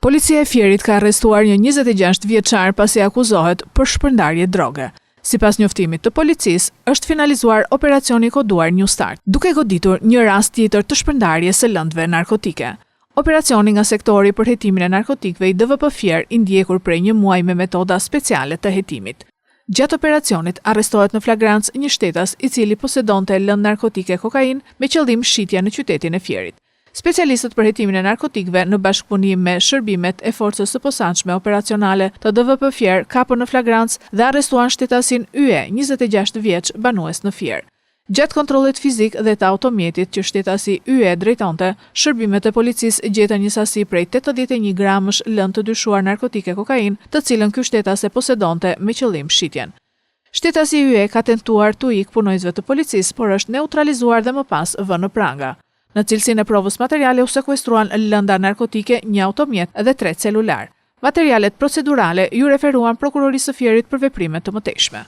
Policia e Fierit ka arrestuar një 26 vjeçar pasi akuzohet për shpërndarje droge. Sipas njoftimit të policisë, është finalizuar operacioni koduar New Start, duke goditur një rast tjetër të shpërndarjes së lëndëve narkotike. Operacioni nga sektori për hetimin e narkotikëve i DVP Fier i ndjekur prej një muaji me metoda speciale të hetimit. Gjatë operacionit arrestohet në flagrancë një shtetas i cili posedonte lëndë narkotike kokain me qëllim shitja në qytetin e Fierit. Specialistët për hetimin e narkotikëve në bashkëpunim me shërbimet e forcës së posaçme operacionale të DVP Fier kapën në flagrancë dhe arrestuan shtetasin YE, 26 vjeç, banues në Fier. Gjatë kontrollit fizik dhe të automjetit që shtetasi YE drejtonte, shërbimet e policisë gjetën një sasi prej 81 gramësh lëndë të dyshuar narkotike kokain, të cilën ky shtetas e posedonte me qëllim shitjen. Shtetasi YE ka tentuar t'u ikë punojësve të policisë, por është neutralizuar dhe më pas vënë në pranga. Në cilësinë e provës materiale u sekuestruan lënda narkotike, një automjet dhe 3 celular. Materialet procedurale ju referuan prokurorisë së Fierit për veprime të mëtejshme.